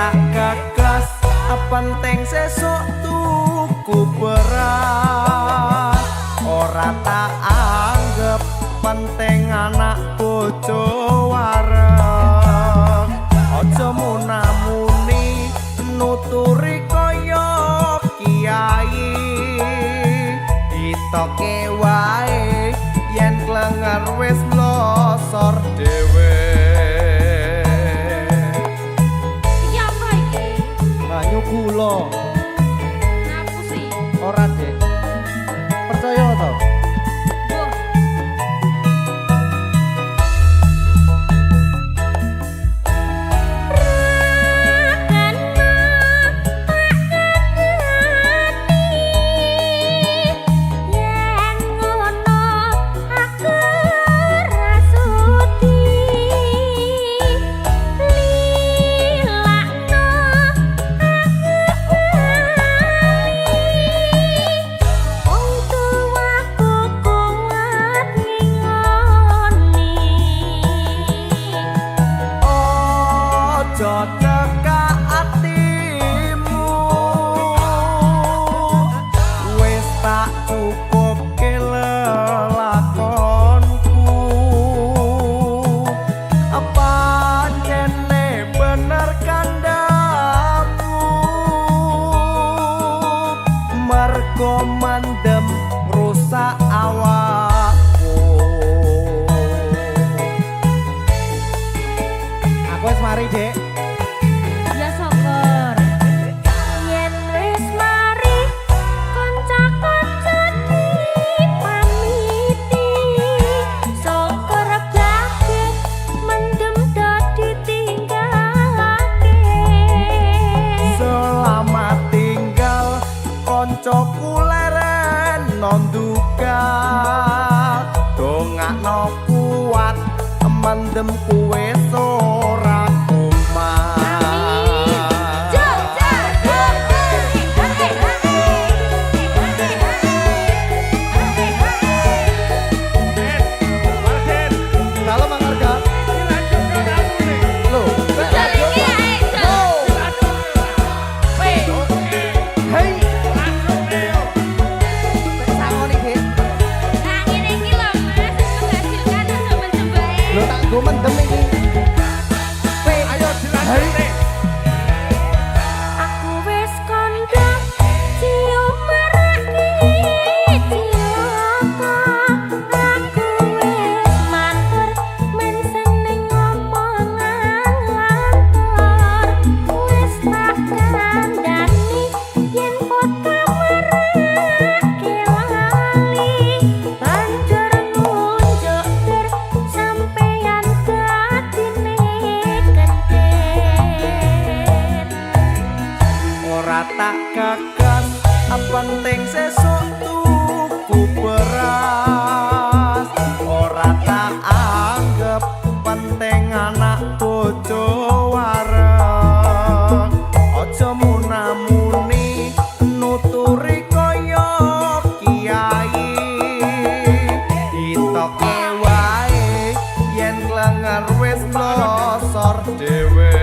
tak gagas penting sesuk tuku beras ora tak anggap penting anak bojo wareng aja munamuni nuturi kaya kiai ditoke wae yen klenger wis losor dhewe iki apa iki banyu kula ngapusi ora dek percaya to wah teka atimu wis tak cukup kelelakonku apa jene bener kandamu mergo mandem rusak awakku aku wis mari dek ya syukur yen wis mari kanca-kanca dipamiti syukur gage mendem dadi tinggalake selamat tinggal koncoku leren nonduga dongakno kuat mendem kuwe ora gue mendem ini ayo dilanjut aku wis kandha cium marake cilaka aku wis matur men seneng ngomongan lantur wis tak kandhani yen foto marake lali banjur nunjuk ter sampeyan ora tak gagas penting sesuk tuku beras ora tak anggap penting anak bojo wareng aja munamuni nuturi kaya kiai ditoke wae yen klenger wis losor dhewe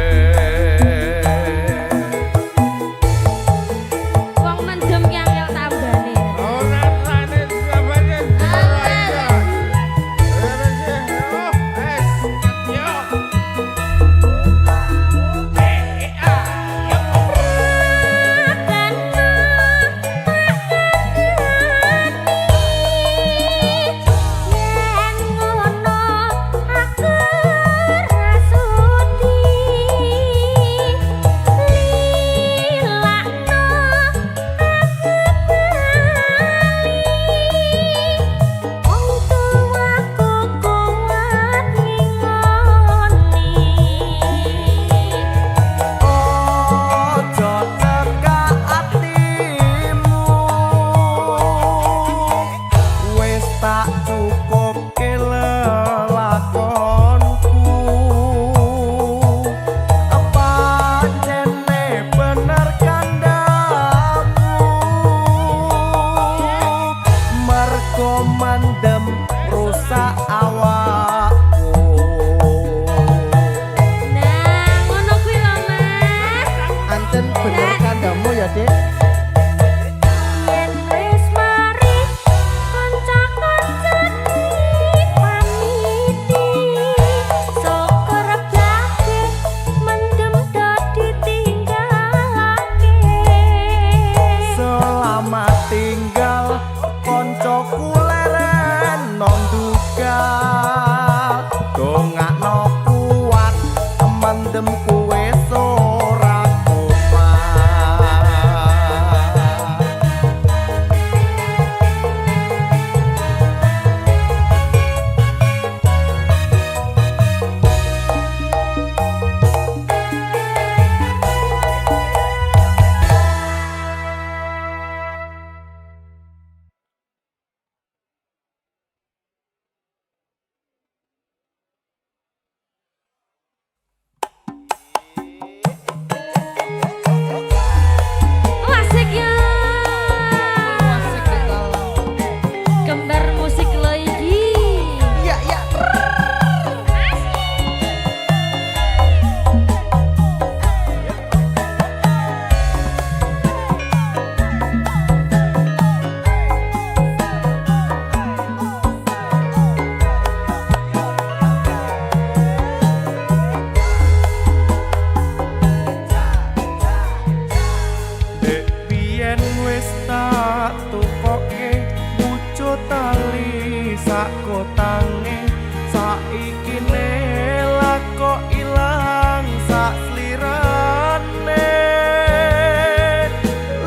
nanging saiki lah kok ilang sak slirane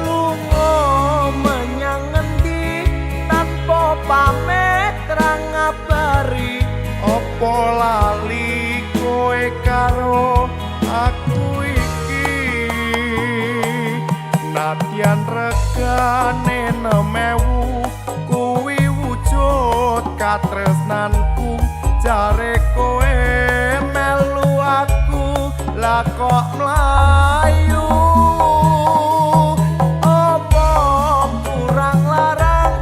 lunga menyang ngendi tanpa pamit terang ngabari opo lali kowe karo aku iki nadyan regane 6.000 kuwi wujud katresnanku jare kowe melu aku lah kok mlayu opo kurang larang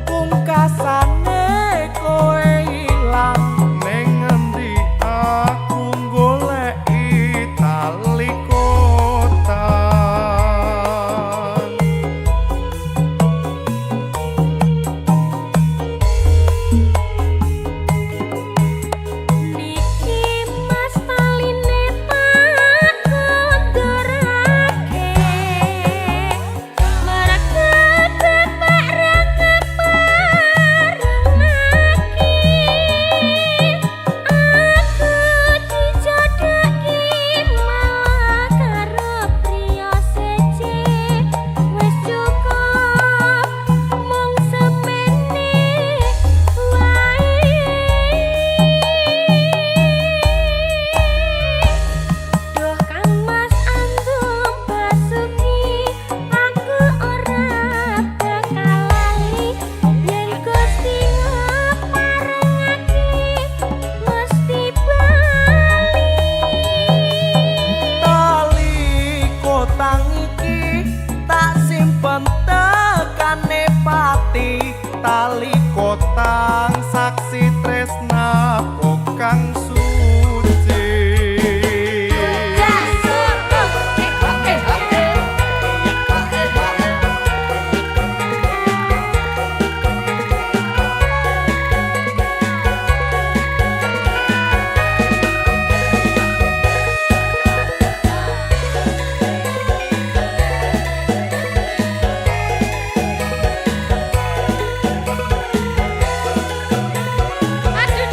pungkasane kowe ilang ning ngendi aku goleki tali kotan Niki mas taline tak kondorake Maraket bapak rangeparengake Aku dijodhaki malah karo priya sece Wis cukup mung semene wae Duh Kang Mas antum basuki aku ora bakal lali yen Gusti ngeparengake mesti bali tali kotang iki tak simpen tekane pati tali kotang saksi tresnaku kang suci Aduh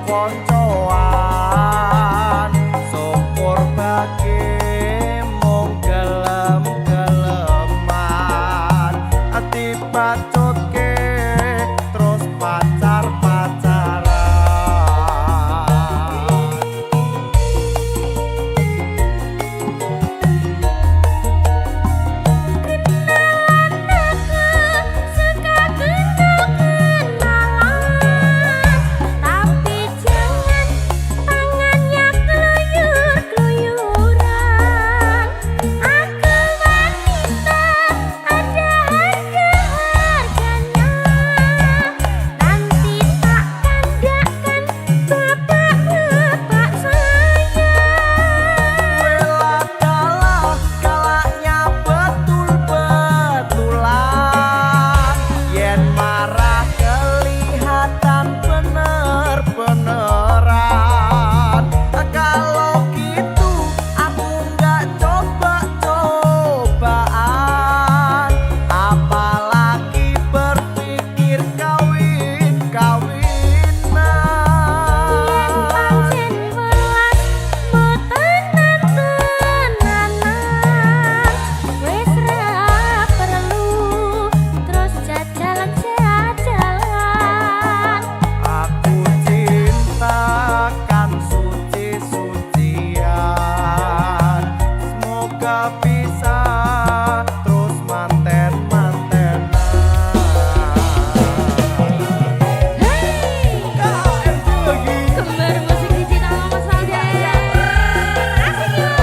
koncoan syukur bagi mung gelem-geleman dibacutke terus pacar-pacaran. Bisa terus manten-mantenan. KMD lagi. Kembar musik digital Mas Aldi. Asik yo.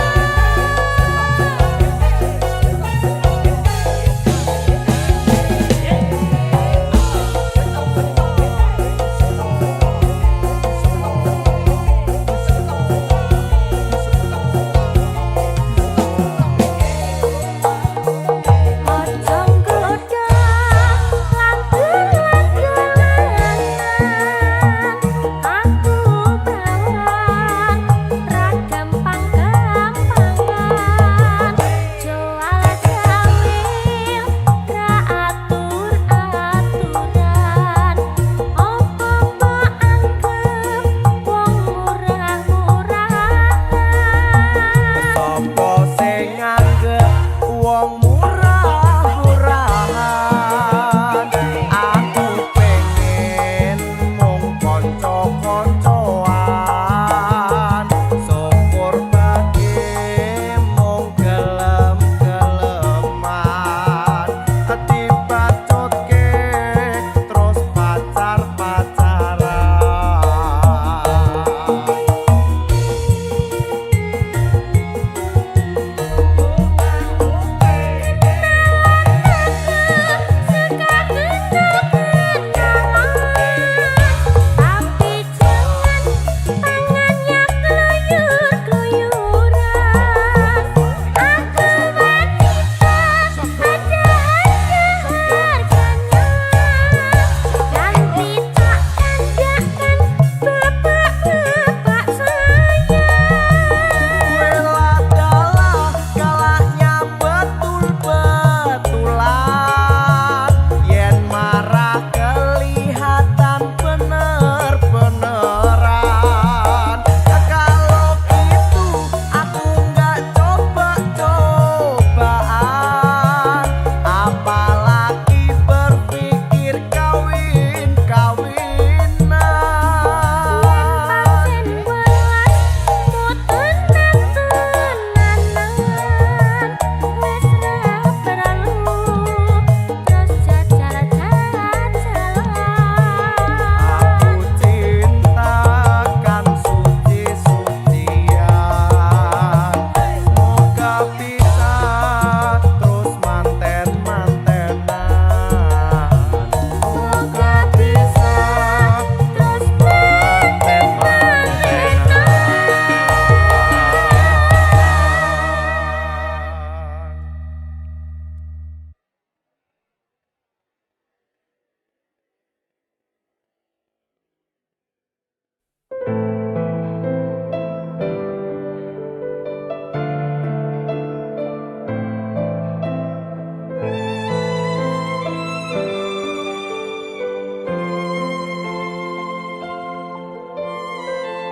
Wong murah-murahan aku pengen mung konco-koncoan syukur bagi mung gelem-geleman dibacutke terus pacar-pacaran.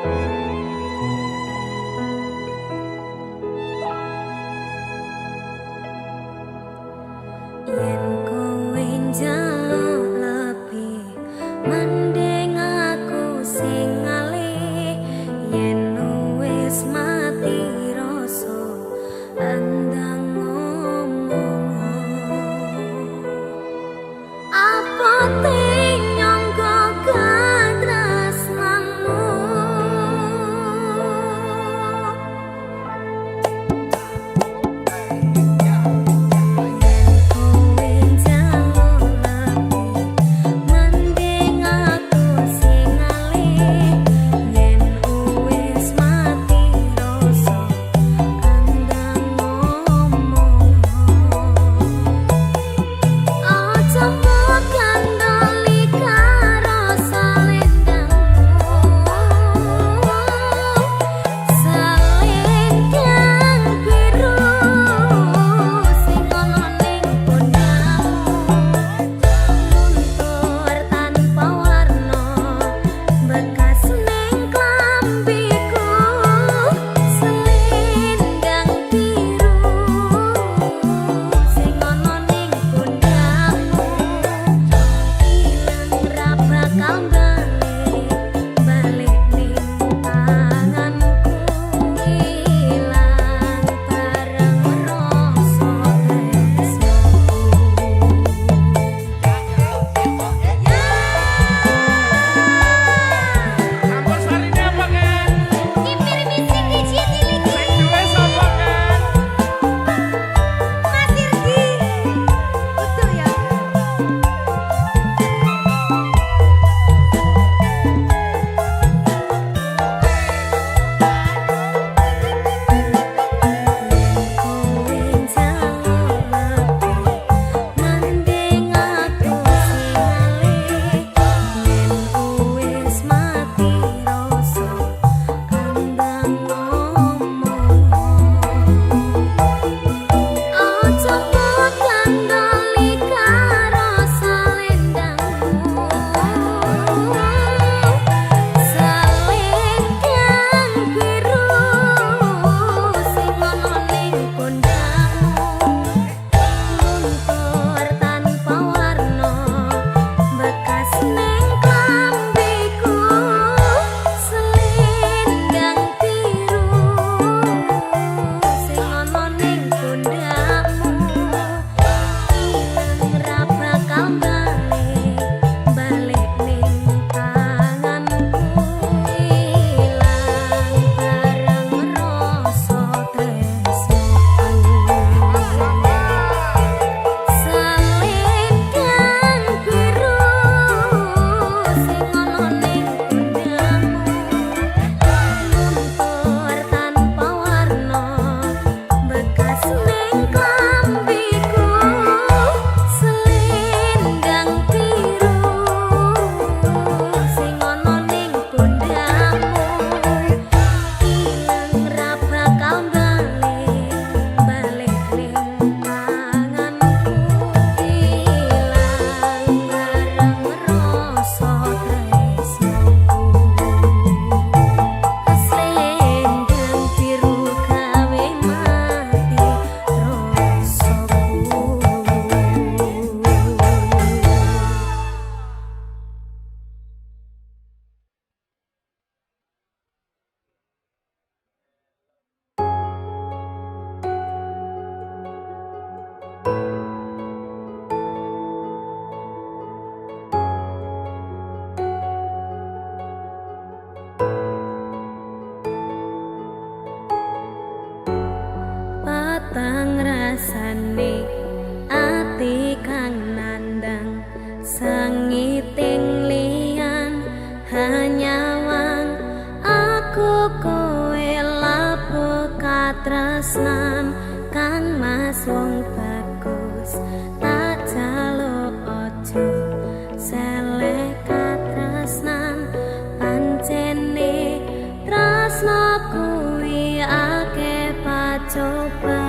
Yen kowe njaluk lebih, mending aku sing ngalih. Yen wis mati rasa, andang ngomong. Apa nyangka katresnanmu? Patang rasane ati kang nandang sangiting liyan hanyawang aku kowe lapo katresnan kang mas wong bagus tak jaluk ojo seleh katresnan pancene tresno kuwi akeh pacoba.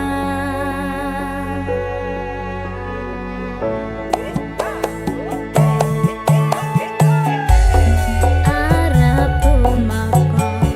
Arep tumakon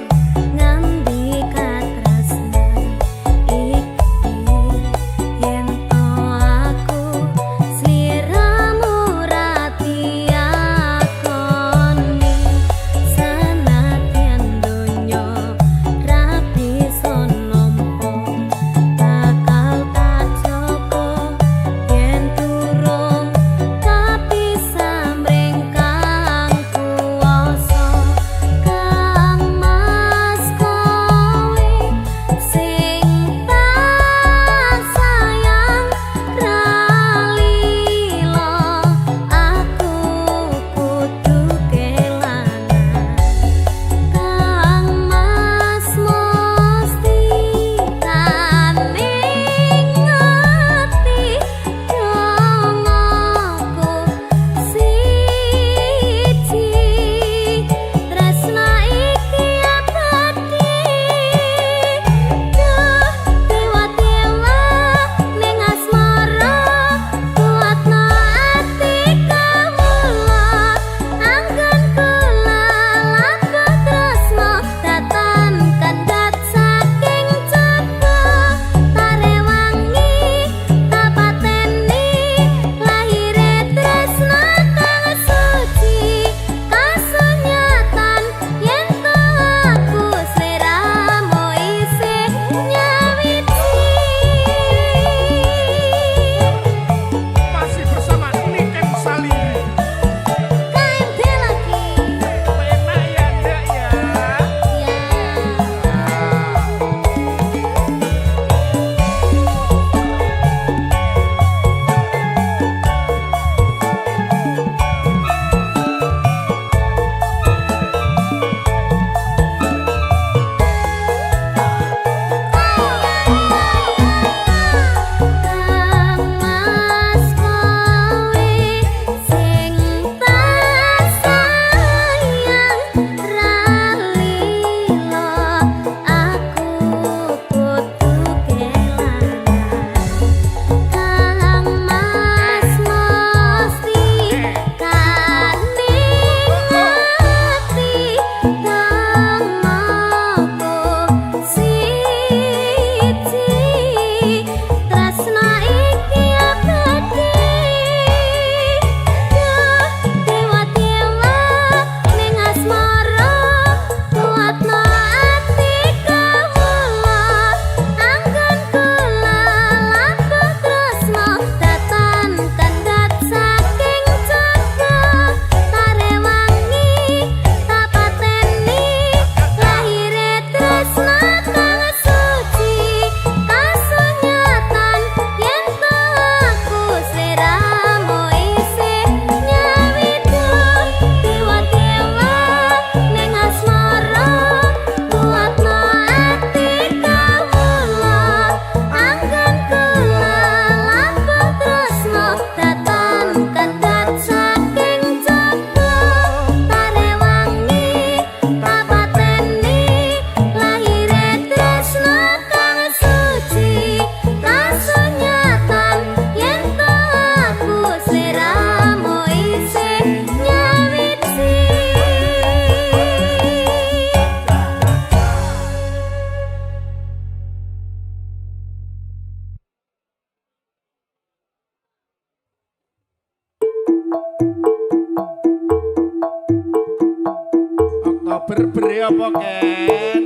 apa Ken?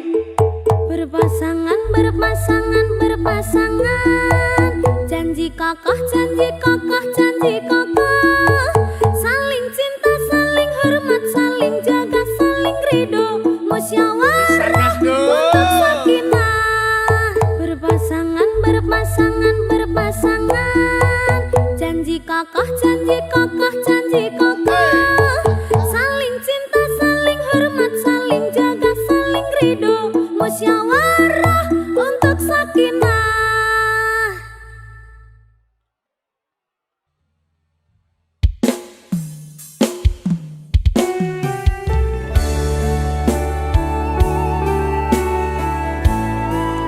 Berpasangan, berpasangan, berpasangan. Janji kokoh, janji kokoh, janji kokoh. Saling cinta, saling hormat, saling jaga, saling ridho, musyawarah untuk sakinah. Berpasangan, berpasangan, berpasangan. Janji kokoh, janji kokoh, janji kokoh. Saling cinta, saling hormat, saling jaga, saling ridho, musyawarah untuk sakinah.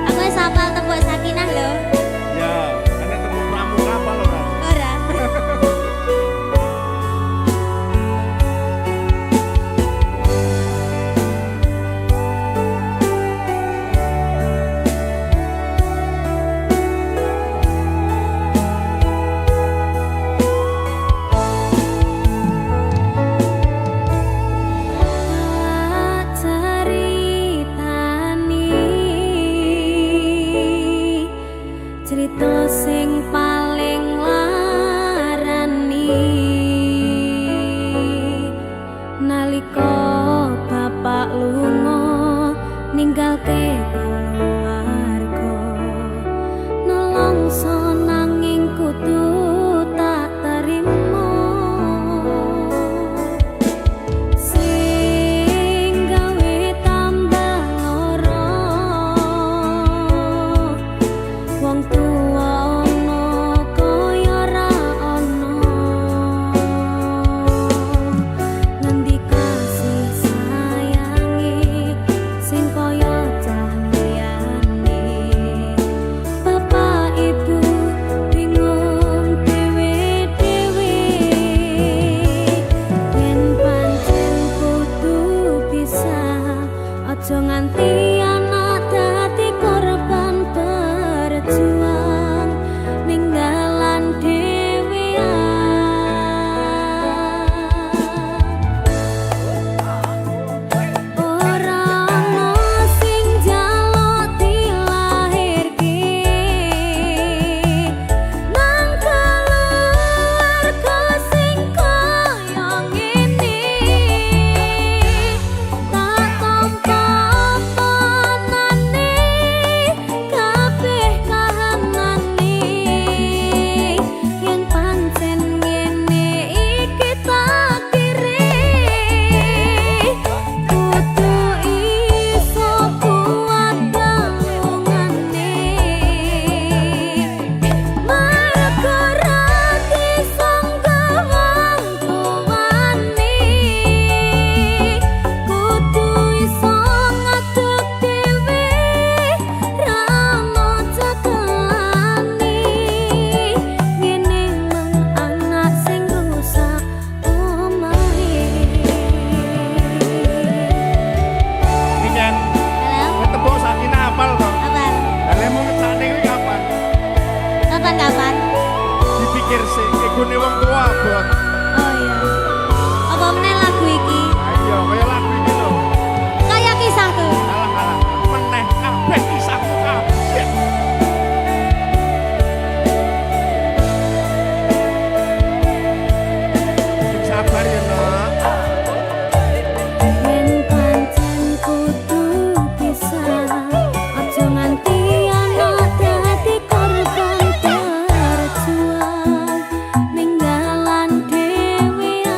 Aku wis hafal tembok sakinah lho. Ya, ana temu pramuka apa lho, Ran? Ora. Cerita sing paling larani nalika bapak lunga ninggalke keluarga nelongso nanging kudu tak terima sing gawe tambah lara wong tuwa ana kaya ra ana ngendi kasih sayangi sing kaya cahyane bapak ibu bingung dhewe-dhewe yen pancen kudu pisah aja nganti anak dadi korban berjuang ning dalan ora ana sing njaluk dilahirke nang keluarga sing kaya ngene tak tampa panane kabeh kahanane yen pancen ngene iki takdire kudu iso kuat galungane mergo ra disangga wong tuwane kudu iso ngadeg dhewe ra ono cekelane ngene men anak sing rusak omahe. Iki Ken, Halo, tembok sakinah apal to? kapan? Lah mau ngecane kuwi kapan? Kapan? Dipikir sih, egone wong tua abot. Oh iya. Apa meneh lagu iki? Ayo, kaya lagu iki lho. Kayak kisahku. Alah, meneh kabeh kisahku kabeh. Sabar ya, Nak. Yen pancen kudu pisah, aja nganti anak dadi korban berjuang ning dalan dhewean.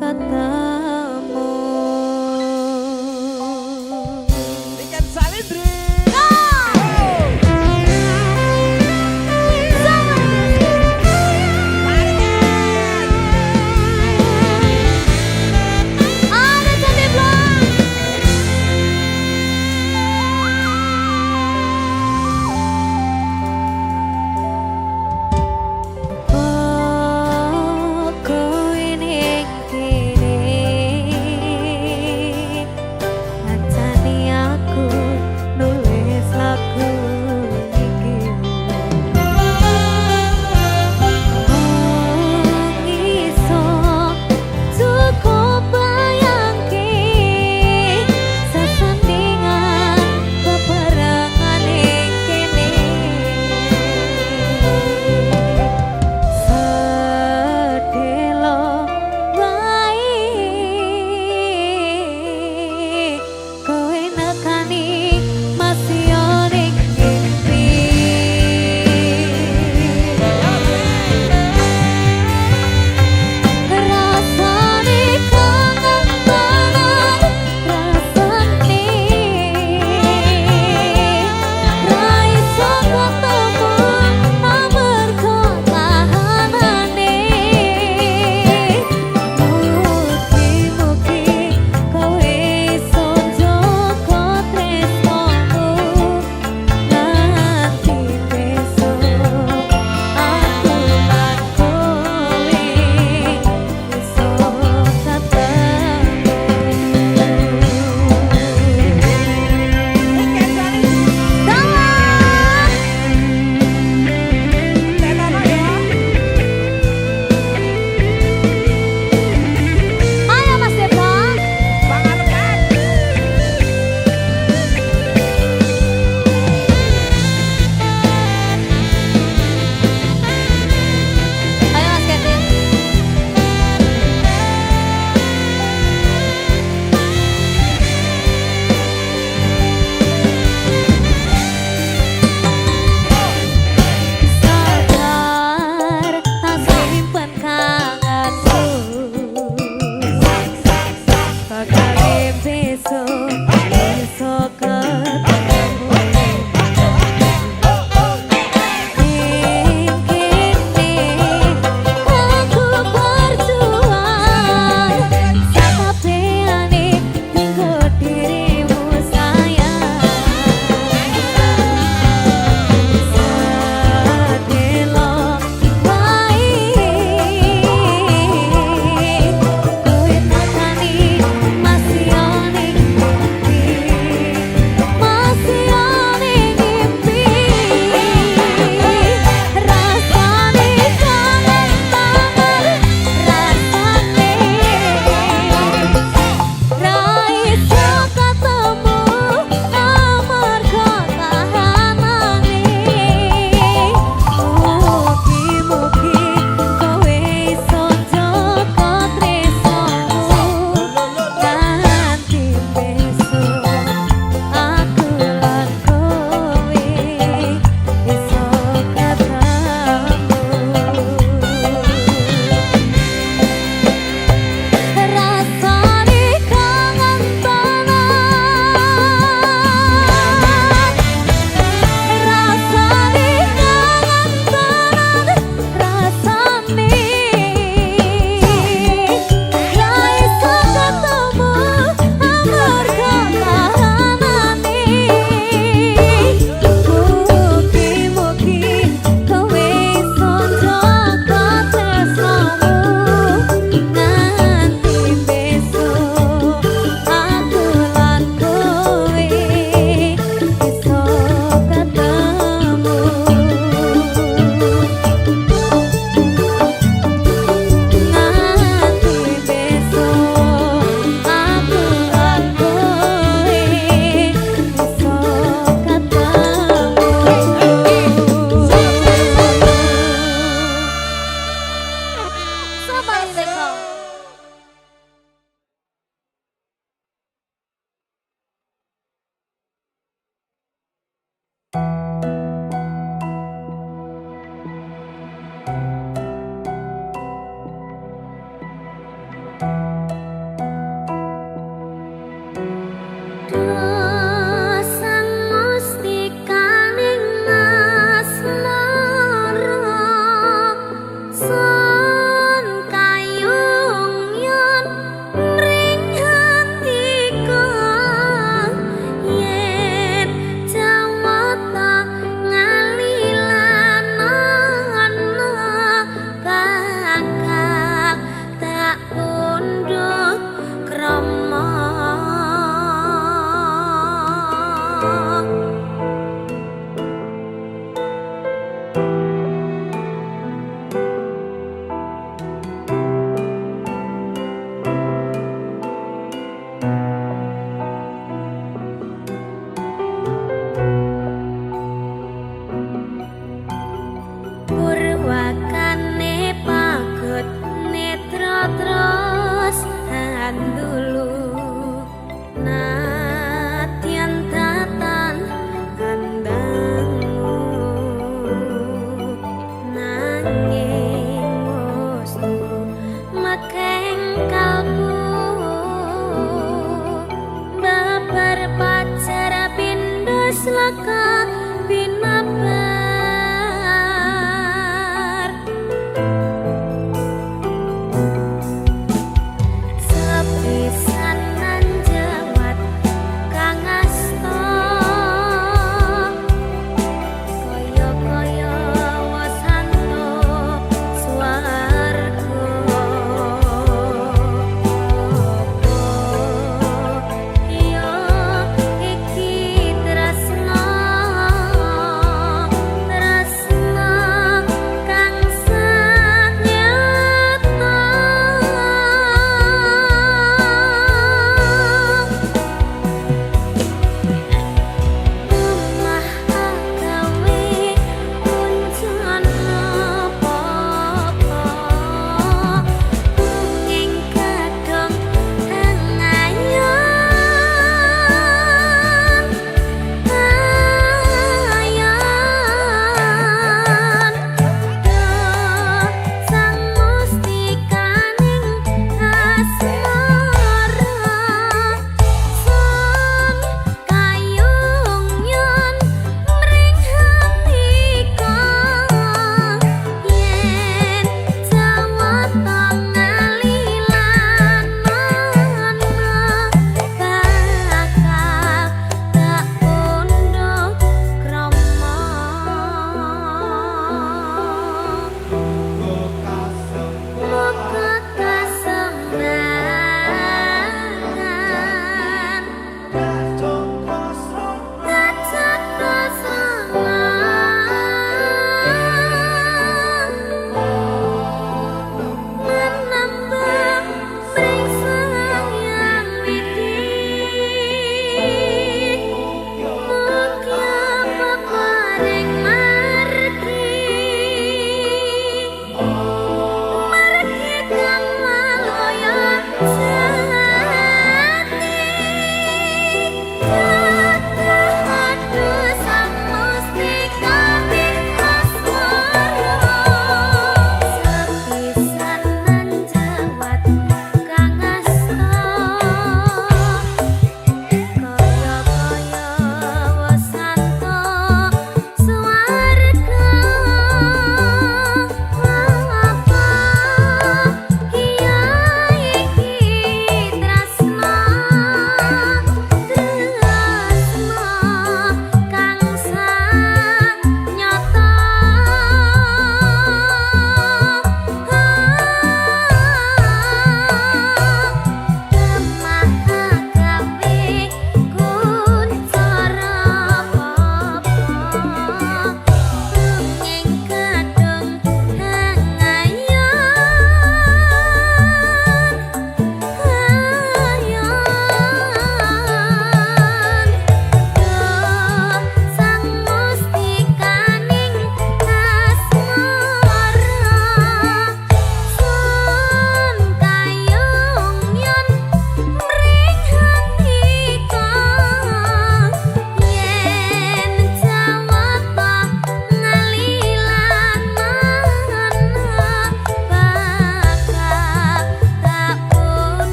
ketemu.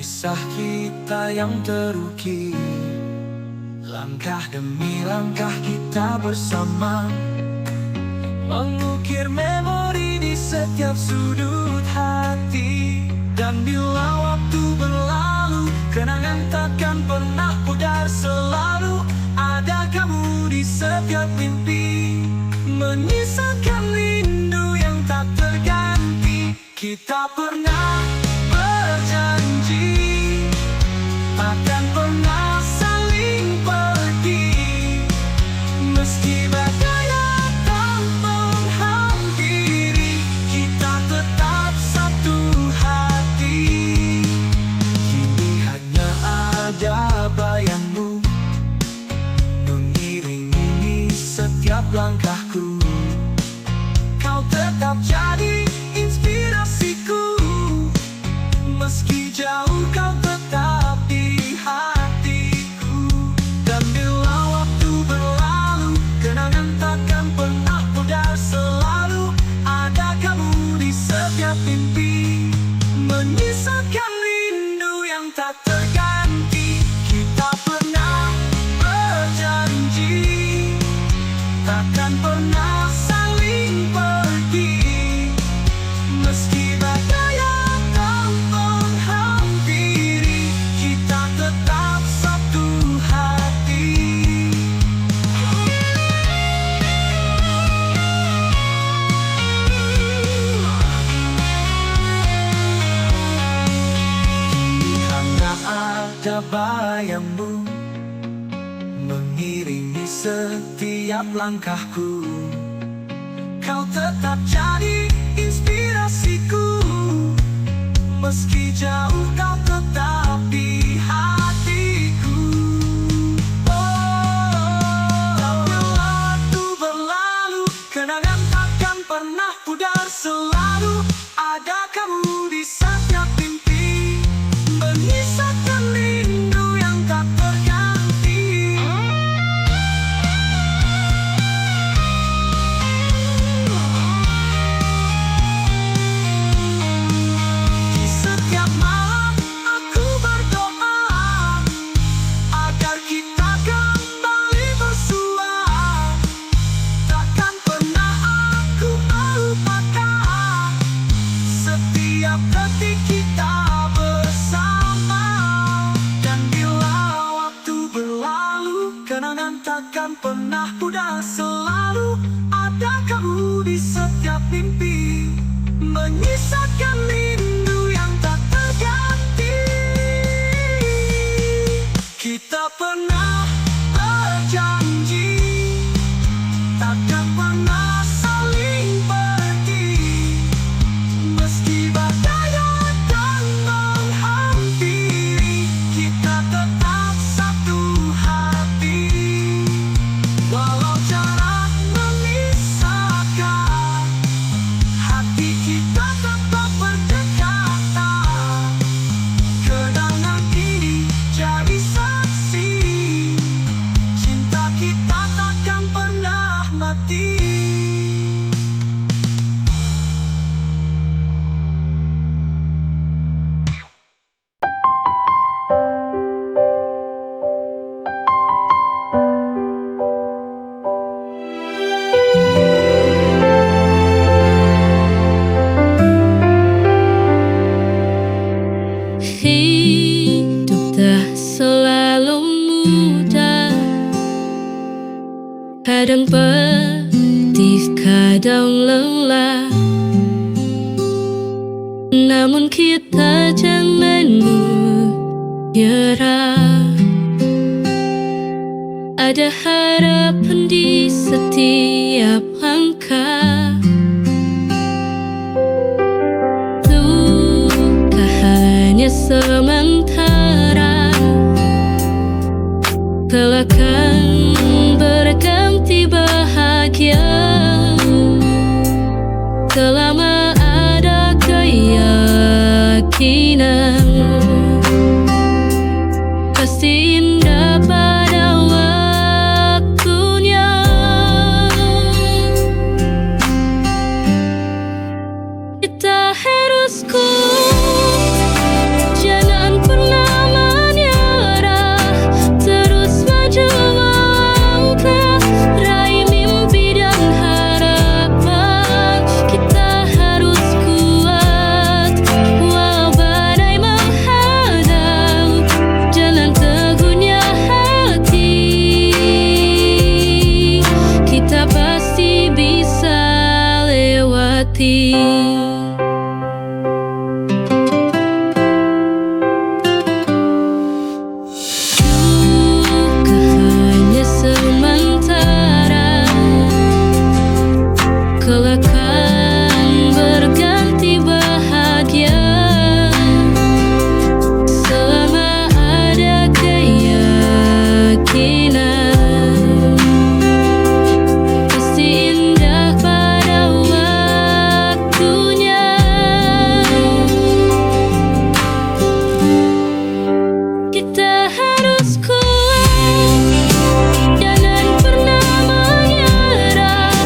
Kisah kita yang terukir, langkah demi langkah kita bersama, mengukir memori di setiap sudut hati. Dan bila waktu berlalu, kenangan takkan pernah pudar. Selalu ada kamu di setiap mimpi, menyisakan rindu yang tak terganti. Kita pernah berjanji takkan pernah saling pergi, meski badai datang menghampiri, kita tetap satu hati. Kini hanya ada bayangmu mengiringi setiap langkahku. Kau tetap jadi inspirasiku, meski jauh kau tetap di hatiku. Dan bila waktu berlalu, kenangan takkan pernah pudar. Selalu ada kamu di setiap mimpi, menyisakan rindu yang tak terganti. Kita pernah berjanji takkan pernah saling pergi, meski badai datang menghampiri, kita tetap satu hati. Kini hanya ada bayangmu mengiringi setiap langkahku. Kau tetap jadi inspirasiku, meski jauh kau tetap di hatiku. Dan bila waktu berlalu, kenangan takkan pernah pudar. Selalu ada kamu di setiap mimpi, menyisakan rindu yang tak terganti. Di setiap malam aku berdoa agar kita kembali bersua. Takkan pernah aku melupakan setiap detik kita bersama. Dan bila waktu berlalu, kenangan takkan pernah pudar. Selalu ada kamu di setiap mimpi, menyisakan rindu yang tak terganti. Kita pernah berjanji takkan pernah saling pergi, meski badai datang menghampiri, kita tetap satu hati. Walau jarak memisahkan, hati kita tetap berdekatan. Kenangan ini jadi saksi, cinta kita takkan pernah mati. Hidup tak selalu mudah, kadang pedih, kadang lelah. Namun kita jangan menyerah. Ada harapan di setiap langkah. Luka hanya sementara, kelak akan berganti bahagia. Selama ada keyakinan, pasti indah pada waktunya. Kita harus kuat, jangan pernah lewati. Duka hanya sementara, kelak akan berganti bahagia. Selama ada keyakinan, pasti indah pada waktunya. Kita harus kuat, jangan pernah menyerah,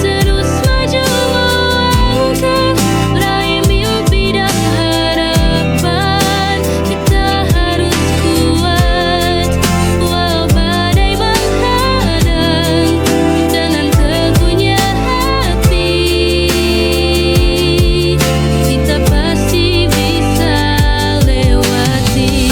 terus maju melangkah, raih mimpi dan harapan. Kita harus kuat, walau badai menghadang, dengan teguhnya hati, kita pasti bisa lewati.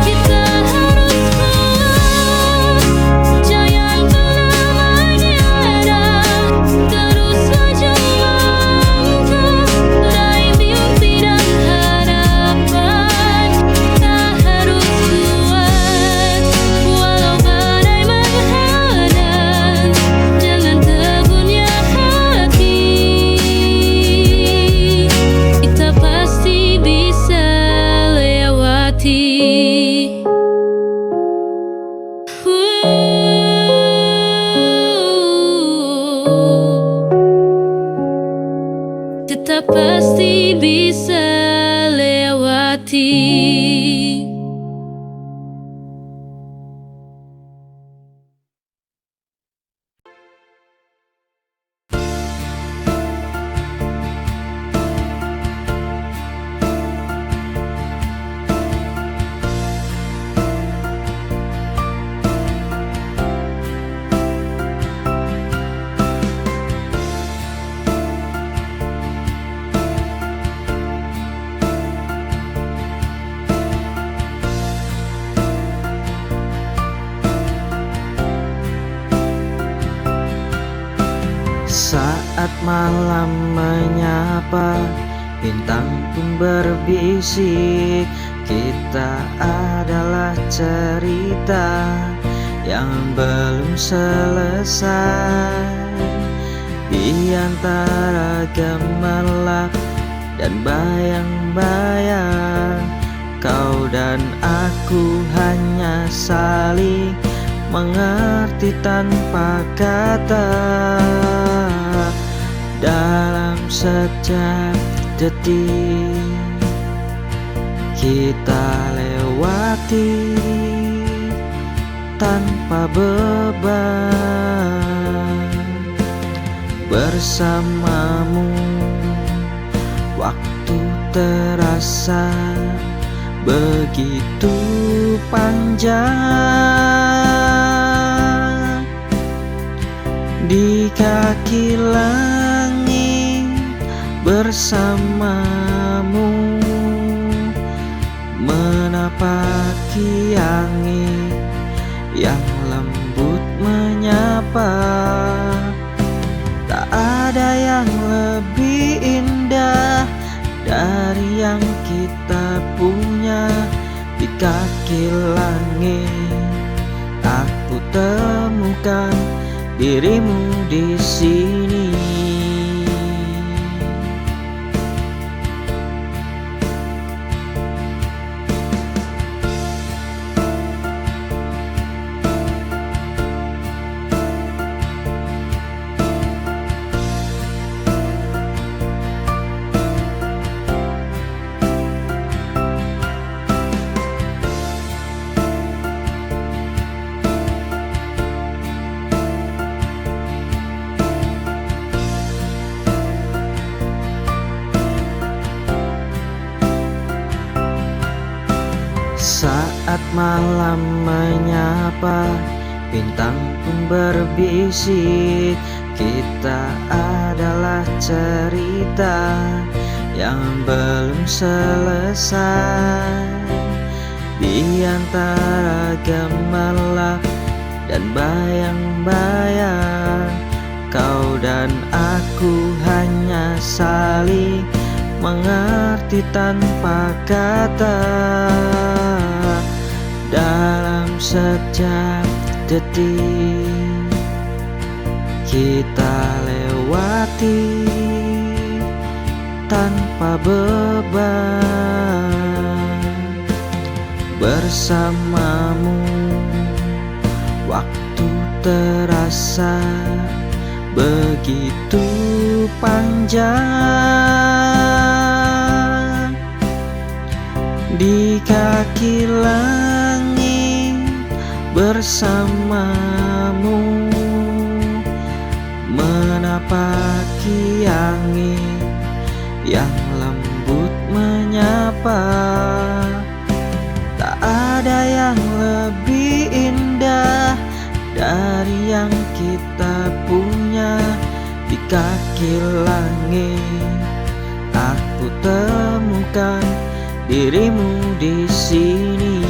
Kita harus kuat, jangan pernah menyerah, terus maju melangkah, raih mimpi dan harapan. Kita harus kuat, walau badai menghadang, dengan teguhnya hati, kita pasti bisa lewati. Kita pasti bisa lewati. Saat malam menyapa, bintang pun berbisik, kita adalah cerita yang belum selesai. Di antara gemerlap dan bayang-bayang, kau dan aku hanya saling mengerti tanpa kata. Dalam setiap detik kita lewati tanpa beban. Bersamamu waktu terasa begitu panjang. Di kaki langit bersamamu, menapaki angin yang lembut menyapa. Tak ada yang lebih indah dari yang kita punya. Di kaki langit aku temukan dirimu di sini. Saat malam menyapa, bintang pun berbisik. Kita adalah cerita yang belum selesai. Di antara gemerlap dan bayang-bayang, kau dan aku hanya saling mengerti tanpa kata. Dalam setiap detik kita lewati tanpa beban. Bersamamu waktu terasa begitu panjang. Di kaki langit bersamamu, menapaki angin yang lembut menyapa. Tak ada yang lebih indah dari yang kita punya. Di kaki langit aku temukan dirimu di sini.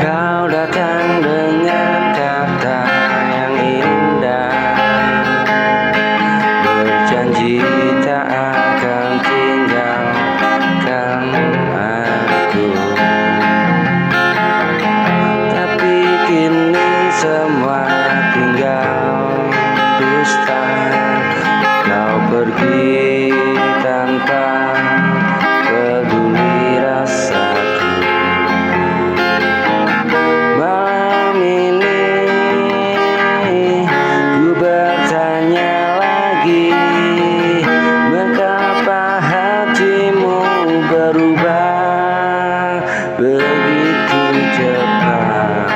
Kau datang dengan kata yang indah, berjanji tak akan tinggalkan aku. Tapi kini semua tinggal dusta. Kau pergi tanpa peduli rasaku. Malam ini ku bertanya lagi, mengapa hatimu berubah begitu cepat?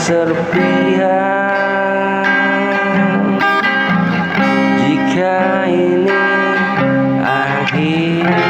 serpihan. Jika ini akhirnya.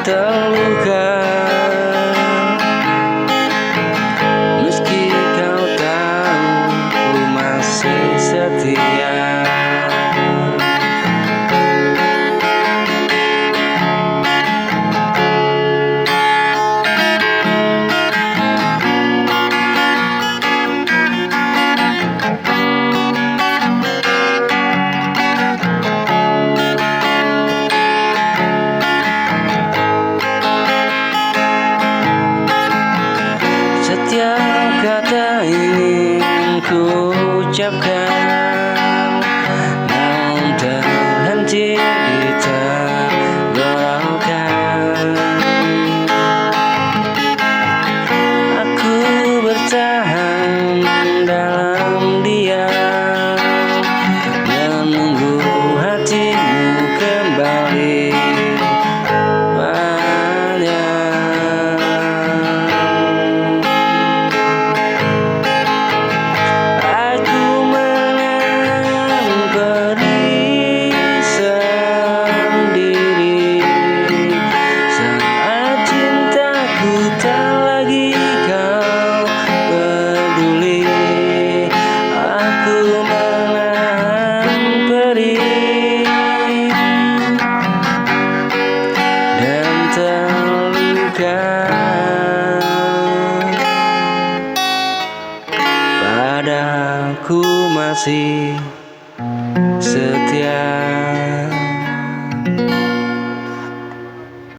terluka. Meski kau tahu ku masih setia. Setiap kata ingin ku ucapkan, namun terhenti di tenggorokan. Aku bertahan dalam diam, menunggu hatimu kembali. Padaku masih setia.